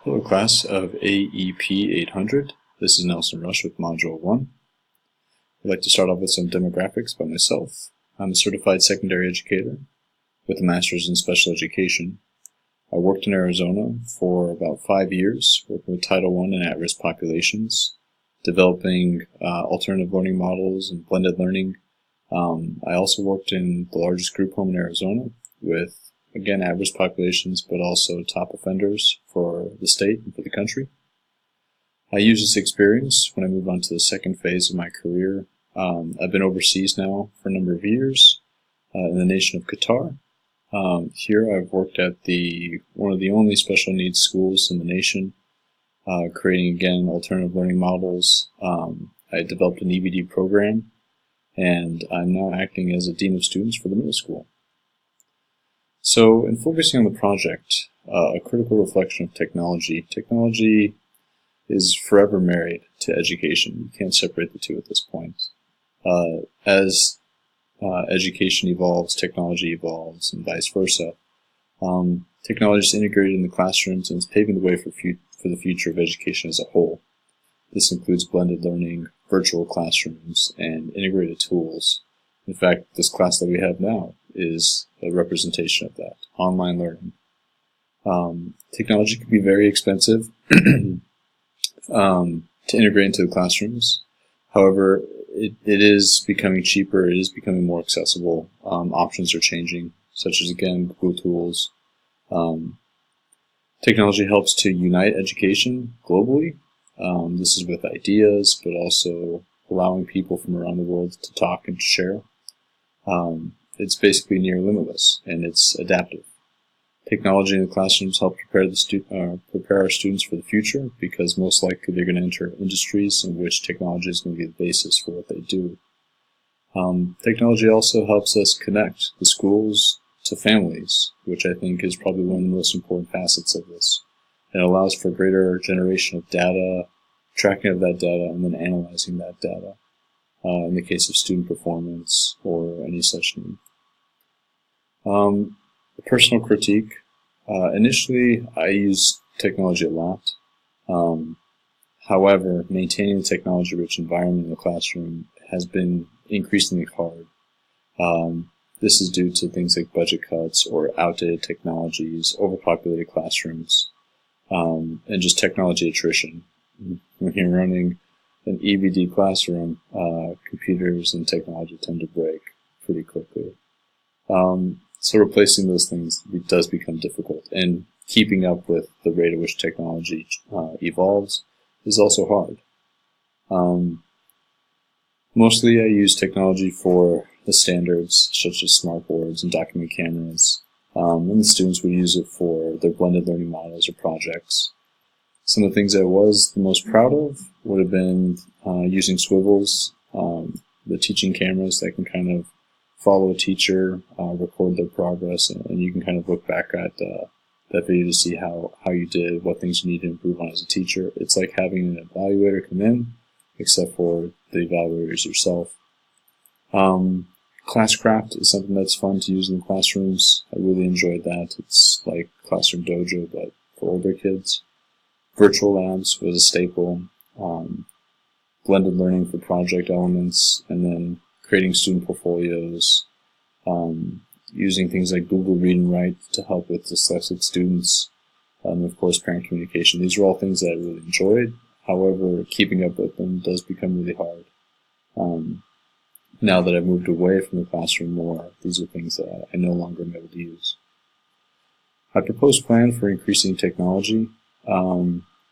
Hello class of AEP 800. This is Nelson Rush with Module 1. I'd like to start off with some demographics about myself. I'm a certified secondary educator with a master's in special education. I worked in Arizona for about 5 years, working with Title I and at-risk populations, developing alternative learning models and blended learning. I also worked in the largest group home in Arizona with, again, at-risk populations, but also top offenders for the state and for the country. I use this experience when I move on to the second phase of my career. I've been overseas now for a number of years in the nation of Qatar. Here I've worked at one of the only special needs schools in the nation, creating, again, alternative learning models. I developed an EBD program, and I'm now acting as a dean of students for the middle school. So, in focusing on the project, a critical reflection of technology. Technology is forever married to education. You can't separate the two at this point. As education evolves, technology evolves, and vice versa. Technology is integrated in the classrooms and is paving the way for the future of education as a whole. This includes blended learning, virtual classrooms, and integrated tools. In fact, this class that we have now is a representation of that, online learning. Technology can be very expensive to integrate into the classrooms. However, it is becoming cheaper, it is becoming more accessible. Options are changing, such as, again, Google tools. Technology helps to unite education globally. This is with ideas, but also allowing people from around the world to talk and share. It's basically near limitless, and it's adaptive. Technology in the classrooms help prepare our students for the future, because most likely they're going to enter industries in which technology is going to be the basis for what they do. Technology also helps us connect the schools to families, which I think is probably one of the most important facets of this. It allows for greater generation of data, tracking of that data, and then analyzing that data. In the case of student performance or any such need. A personal critique. Initially, I used technology a lot. However, maintaining a technology-rich environment in the classroom has been increasingly hard. This is due to things like budget cuts or outdated technologies, overpopulated classrooms, and just technology attrition. When you're running an EBD classroom, computers and technology tend to break pretty quickly. So replacing those things does become difficult, and keeping up with the rate at which technology evolves is also hard. Mostly I use technology for the standards, such as smartboards and document cameras, and the students would use it for their blended learning models or projects. Some of the things I was the most proud of would have been using swivels, the teaching cameras that can kind of follow a teacher, record their progress, and you can kind of look back at that video to see how you did, what things you need to improve on as a teacher. It's like having an evaluator come in, except for the evaluators yourself. Classcraft is something that's fun to use in the classrooms. I really enjoyed that. It's like Classroom Dojo, but for older kids. Virtual labs was a staple. Blended learning for project elements, and then creating student portfolios, using things like Google Read and Write to help with dyslexic students, and of course parent communication. These are all things that I really enjoyed. However, keeping up with them does become really hard. Now that I've moved away from the classroom more, these are things that I no longer am able to use. My proposed plan for increasing technology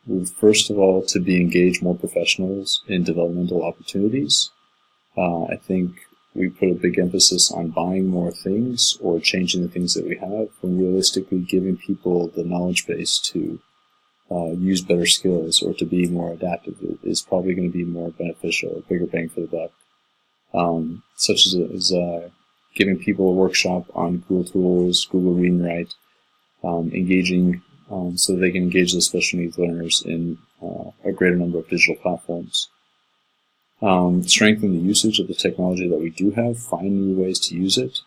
would first of all to be engage more professionals in developmental opportunities. I think we put a big emphasis on buying more things or changing the things that we have, when realistically giving people the knowledge base to use better skills or to be more adaptive is probably going to be more beneficial, a bigger bang for the buck. Such as giving people a workshop on Google tools, Google Read and Write, engaging so they can engage the special needs learners in a greater number of digital platforms. Strengthen the usage of the technology that we do have, find new ways to use it,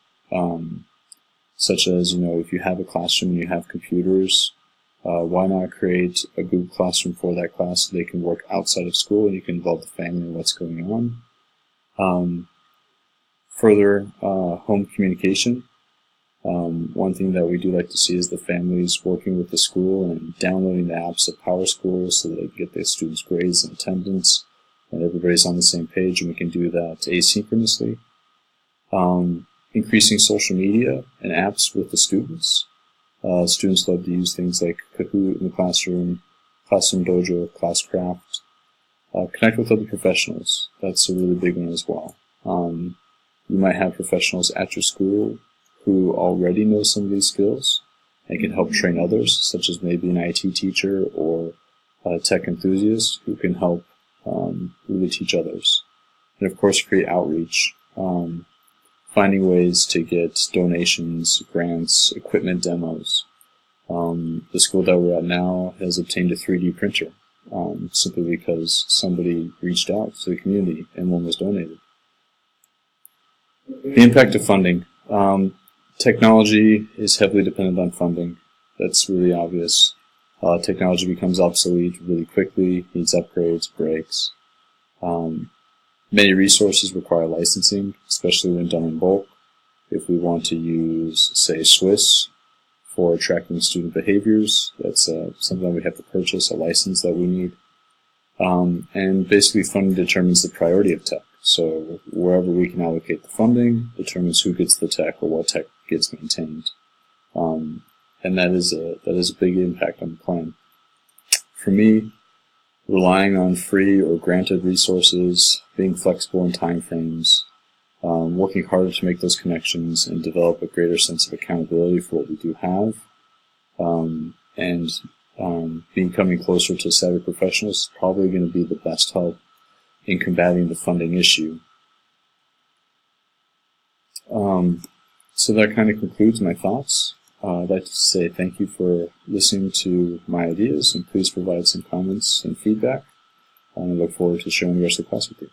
such as, if you have a classroom and you have computers, Why not create a Google Classroom for that class so they can work outside of school and you can involve the family in what's going on. Further, home communication. One thing that we do like to see is the families working with the school and downloading the apps of PowerSchool so that they can get their students' grades and attendance, and everybody's on the same page, and we can do that asynchronously. Increasing social media and apps with the students. Students love to use things like Kahoot in the classroom, Classroom Dojo, Classcraft. Connect with other professionals. That's a really big one as well. You might have professionals at your school who already know some of these skills and can help train others, such as maybe an IT teacher or a tech enthusiast who can help really teach others. And of course, create outreach, finding ways to get donations, grants, equipment demos. The school that we're at now has obtained a 3D printer simply because somebody reached out to the community and one was donated. The impact of funding. Technology is heavily dependent on funding. That's really obvious. Technology becomes obsolete really quickly, needs upgrades, breaks. Many resources require licensing, especially when done in bulk. If we want to use, say, Swiss for tracking student behaviors, that's something that we have to purchase, a license that we need. And basically funding determines the priority of tech. So wherever we can allocate the funding determines who gets the tech or what tech gets maintained. And that is a big impact on the plan. For me, relying on free or granted resources, being flexible in time frames, working harder to make those connections and develop a greater sense of accountability for what we do have, and becoming closer to savvy professionals is probably going to be the best help in combating the funding issue. So that kind of concludes my thoughts. I'd like to say thank you for listening to my ideas, and please provide some comments and feedback. I look forward to sharing the rest of the class with you.